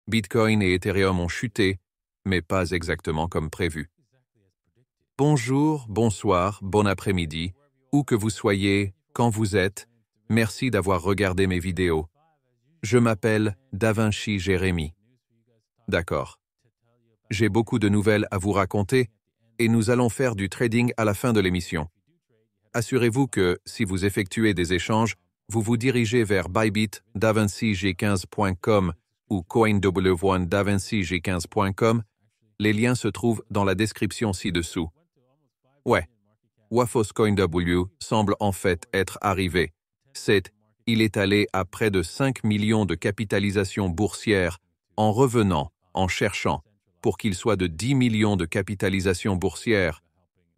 Bitcoin et Ethereum ont chuté, mais pas exactement comme prévu. Bonjour, bonsoir, bon après-midi, où que vous soyez, quand vous êtes, merci d'avoir regardé mes vidéos. Je m'appelle Davinci Jérémy. D'accord. J'ai beaucoup de nouvelles à vous raconter et nous allons faire du trading à la fin de l'émission. Assurez-vous que, si vous effectuez des échanges, vous vous dirigez vers Bybit, davincig15.com ou CoinW1 davincig15.com. Les liens se trouvent dans la description ci-dessous. Ouais, Wafos CoinW semble en fait être arrivé. Il est allé à près de 5 millions de capitalisation boursière en revenant, en cherchant, pour qu'il soit de 10 millions de capitalisation boursière.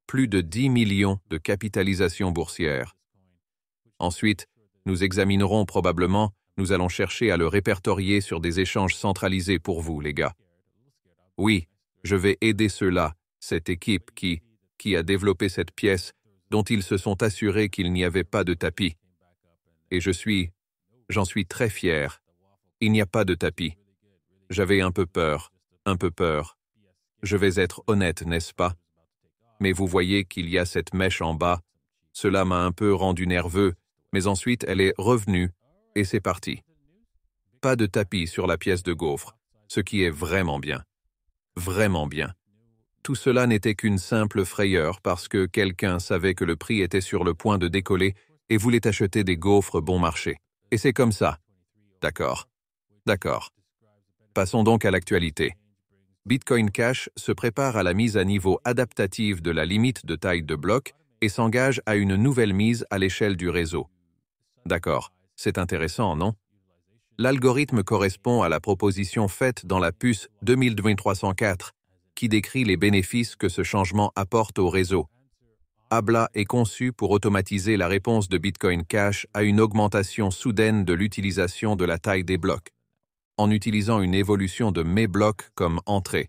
Plus de 10 millions de capitalisation boursière. Ensuite, nous examinerons probablement, nous allons chercher à le répertorier sur des échanges centralisés pour vous, les gars. Oui, je vais aider ceux-là, cette équipe qui a développé cette pièce, dont ils se sont assurés qu'il n'y avait pas de tapis. Et j'en suis très fier. Il n'y a pas de tapis. J'avais un peu peur. Je vais être honnête, n'est-ce pas? Mais vous voyez qu'il y a cette mèche en bas. Cela m'a un peu rendu nerveux, mais ensuite elle est revenue, et c'est parti. Pas de tapis sur la pièce de gaufre, ce qui est vraiment bien. Vraiment bien. Tout cela n'était qu'une simple frayeur parce que quelqu'un savait que le prix était sur le point de décoller et voulait acheter des gaufres bon marché. Et c'est comme ça. D'accord. D'accord. Passons donc à l'actualité. Bitcoin Cash se prépare à la mise à niveau adaptative de la limite de taille de bloc et s'engage à une nouvelle mise à l'échelle du réseau. D'accord, c'est intéressant, non? L'algorithme correspond à la proposition faite dans la puce 22304, qui décrit les bénéfices que ce changement apporte au réseau. Habla est conçu pour automatiser la réponse de Bitcoin Cash à une augmentation soudaine de l'utilisation de la taille des blocs, en utilisant une évolution de mes blocs comme entrée.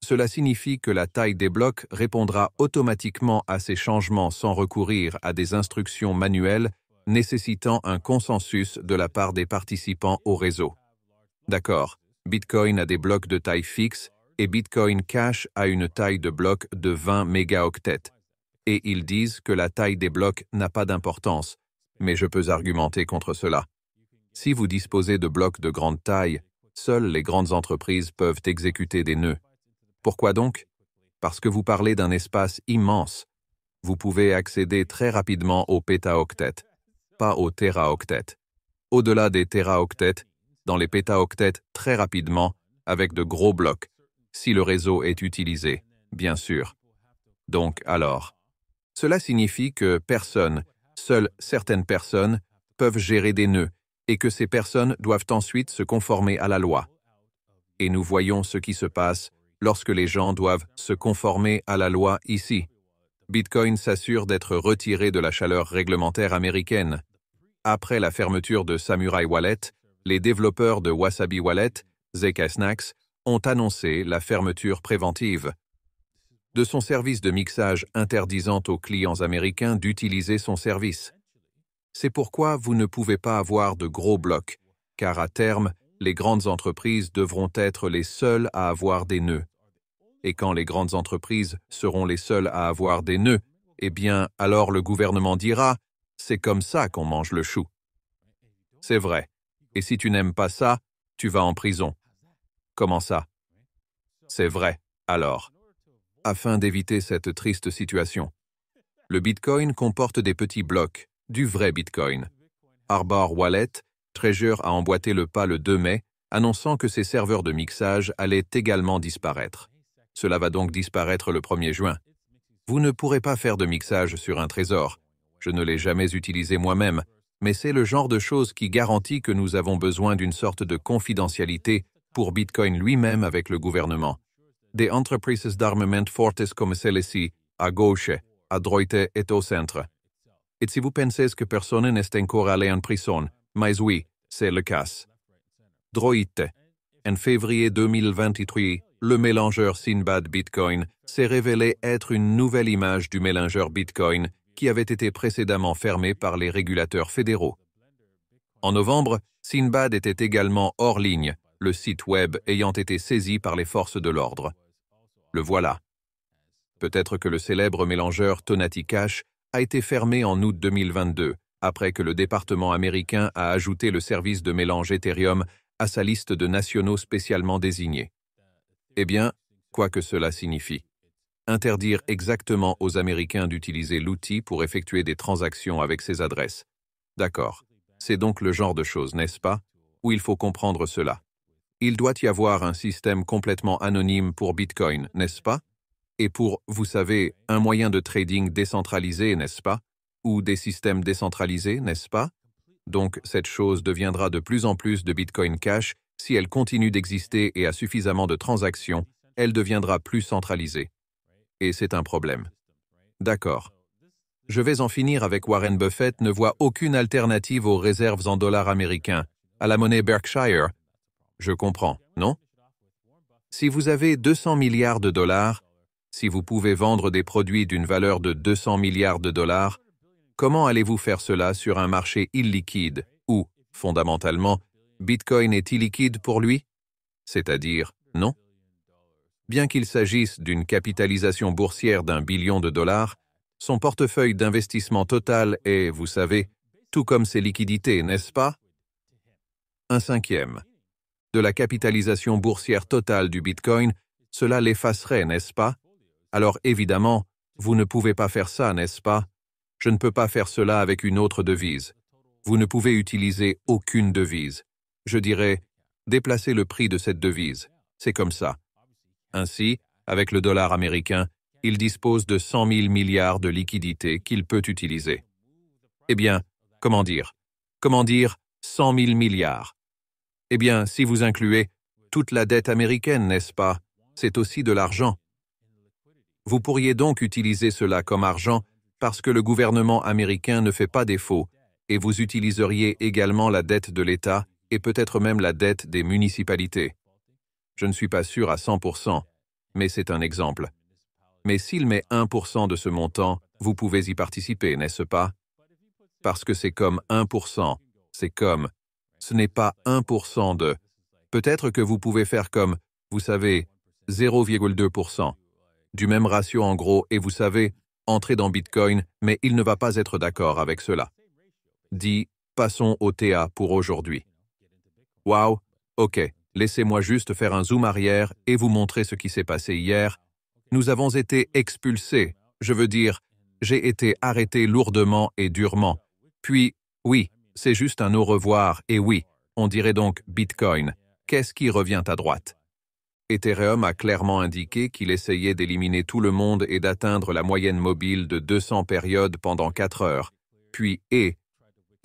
Cela signifie que la taille des blocs répondra automatiquement à ces changements sans recourir à des instructions manuelles nécessitant un consensus de la part des participants au réseau. D'accord, Bitcoin a des blocs de taille fixe et Bitcoin Cash a une taille de bloc de 20 mégaoctets. Et ils disent que la taille des blocs n'a pas d'importance, mais je peux argumenter contre cela. Si vous disposez de blocs de grande taille, seules les grandes entreprises peuvent exécuter des nœuds. Pourquoi donc? Parce que vous parlez d'un espace immense. Vous pouvez accéder très rapidement aux pétaoctets, pas aux téraoctets. Au-delà des téraoctets, dans les pétaoctets très rapidement, avec de gros blocs, si le réseau est utilisé, bien sûr. Donc alors, cela signifie que seules certaines personnes, peuvent gérer des nœuds, et que ces personnes doivent ensuite se conformer à la loi. Et nous voyons ce qui se passe lorsque les gens doivent se conformer à la loi ici. Bitcoin s'assure d'être retiré de la chaleur réglementaire américaine. Après la fermeture de Samurai Wallet, les développeurs de Wasabi Wallet, ZkSNACKS, ont annoncé la fermeture préventive de son service de mixage interdisant aux clients américains d'utiliser son service. C'est pourquoi vous ne pouvez pas avoir de gros blocs, car à terme, les grandes entreprises devront être les seules à avoir des nœuds. Et quand les grandes entreprises seront les seules à avoir des nœuds, eh bien, alors le gouvernement dira « c'est comme ça qu'on mange le chou ». C'est vrai. Et si tu n'aimes pas ça, tu vas en prison. Comment ça? C'est vrai, alors. Afin d'éviter cette triste situation, le Bitcoin comporte des petits blocs, du vrai Bitcoin. Arbor Wallet, Treasure a emboîté le pas le 2 mai, annonçant que ses serveurs de mixage allaient également disparaître. Cela va donc disparaître le 1er juin. Vous ne pourrez pas faire de mixage sur un trésor. Je ne l'ai jamais utilisé moi-même, mais c'est le genre de chose qui garantit que nous avons besoin d'une sorte de confidentialité pour Bitcoin lui-même avec le gouvernement. Des entreprises d'armement fortes comme celle-ci, à gauche, à droite et au centre. Et si vous pensez que personne n'est encore allé en prison, mais oui, c'est le cas. Droite. En février 2023, le mélangeur Sinbad Bitcoin s'est révélé être une nouvelle image du mélangeur Bitcoin qui avait été précédemment fermé par les régulateurs fédéraux. En novembre, Sinbad était également hors ligne, le site web ayant été saisi par les forces de l'ordre. Le voilà. Peut-être que le célèbre mélangeur Tonati Cash a été fermé en août 2022, après que le département américain a ajouté le service de mélange Ethereum à sa liste de nationaux spécialement désignés. Eh bien, quoi que cela signifie. Interdire exactement aux Américains d'utiliser l'outil pour effectuer des transactions avec ces adresses. D'accord. C'est donc le genre de choses, n'est-ce pas, où il faut comprendre cela. Il doit y avoir un système complètement anonyme pour Bitcoin, n'est-ce pas? Et pour, vous savez, un moyen de trading décentralisé, n'est-ce pas? Ou des systèmes décentralisés, n'est-ce pas? Donc, cette chose deviendra de plus en plus de Bitcoin Cash. Si elle continue d'exister et a suffisamment de transactions, elle deviendra plus centralisée. Et c'est un problème. D'accord. Je vais en finir avec Warren Buffett ne voit aucune alternative aux réserves en dollars américains, à la monnaie Berkshire. Je comprends, non? Si vous avez 200 milliards de dollars, si vous pouvez vendre des produits d'une valeur de 200 milliards de dollars, comment allez-vous faire cela sur un marché illiquide où, fondamentalement, Bitcoin est illiquide pour lui? C'est-à-dire, non? Bien qu'il s'agisse d'une capitalisation boursière d'1 billion de dollars, son portefeuille d'investissement total est, vous savez, tout comme ses liquidités, n'est-ce pas? 1/5 de la capitalisation boursière totale du Bitcoin, cela l'effacerait, n'est-ce pas? Alors évidemment, vous ne pouvez pas faire ça, n'est-ce pas? Je ne peux pas faire cela avec une autre devise. Vous ne pouvez utiliser aucune devise. Je dirais, déplacez le prix de cette devise. C'est comme ça. Ainsi, avec le dollar américain, il dispose de 100 000 milliards de liquidités qu'il peut utiliser. Eh bien, comment dire? Comment dire 100 000 milliards? Eh bien, si vous incluez toute la dette américaine, n'est-ce pas? C'est aussi de l'argent. Vous pourriez donc utiliser cela comme argent parce que le gouvernement américain ne fait pas défaut et vous utiliseriez également la dette de l'État et peut-être même la dette des municipalités. Je ne suis pas sûr à 100%, mais c'est un exemple. Mais s'il met 1% de ce montant, vous pouvez y participer, n'est-ce pas? Parce que c'est comme 1%, c'est comme, ce n'est pas 1% de. Peut-être que vous pouvez faire comme, vous savez, 0,2%. Du même ratio en gros, et vous savez, entrer dans Bitcoin, mais il ne va pas être d'accord avec cela. Dit, passons au TA pour aujourd'hui. Waouh, ok, laissez-moi juste faire un zoom arrière et vous montrer ce qui s'est passé hier. Nous avons été expulsés, je veux dire, j'ai été arrêté lourdement et durement. Puis, oui, c'est juste un au revoir, et oui, on dirait donc Bitcoin. Qu'est-ce qui revient à droite? Ethereum a clairement indiqué qu'il essayait d'éliminer tout le monde et d'atteindre la moyenne mobile de 200 périodes pendant 4 heures. Puis, et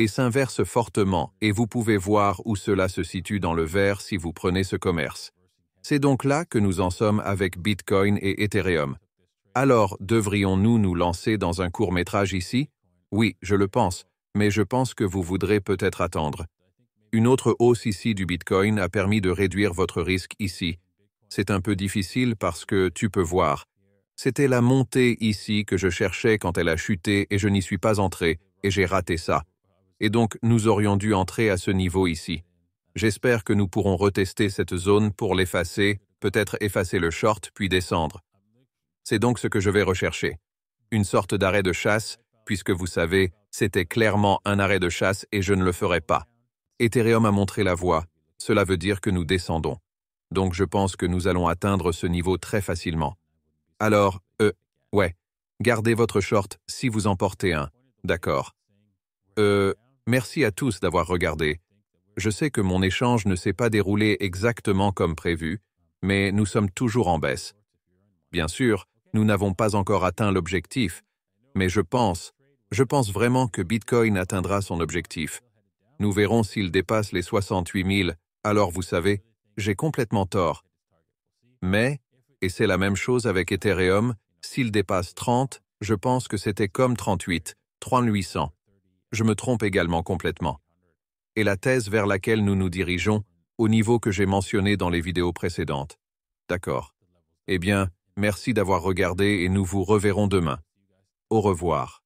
s'inverse fortement, et vous pouvez voir où cela se situe dans le vert si vous prenez ce commerce. C'est donc là que nous en sommes avec Bitcoin et Ethereum. Alors, devrions-nous nous lancer dans un court-métrage ici? Oui, je le pense, mais je pense que vous voudrez peut-être attendre. Une autre hausse ici du Bitcoin a permis de réduire votre risque ici. C'est un peu difficile parce que, tu peux voir, c'était la montée ici que je cherchais quand elle a chuté et je n'y suis pas entré, et j'ai raté ça. Et donc, nous aurions dû entrer à ce niveau ici. J'espère que nous pourrons retester cette zone pour l'effacer, peut-être effacer le short puis descendre. C'est donc ce que je vais rechercher. Une sorte d'arrêt de chasse, puisque vous savez, c'était clairement un arrêt de chasse et je ne le ferai pas. Ethereum a montré la voie, cela veut dire que nous descendons. Donc je pense que nous allons atteindre ce niveau très facilement. Alors, ouais, gardez votre short si vous en portez un, d'accord. Merci à tous d'avoir regardé. Je sais que mon échange ne s'est pas déroulé exactement comme prévu, mais nous sommes toujours en baisse. Bien sûr, nous n'avons pas encore atteint l'objectif, mais je pense vraiment que Bitcoin atteindra son objectif. Nous verrons s'il dépasse les 68 000, alors vous savez, j'ai complètement tort. Mais, et c'est la même chose avec Ethereum, s'il dépasse 30, je pense que c'était comme 38, 3800. Je me trompe également complètement. Et la thèse vers laquelle nous nous dirigeons, au niveau que j'ai mentionné dans les vidéos précédentes. D'accord. Eh bien, merci d'avoir regardé et nous vous reverrons demain. Au revoir.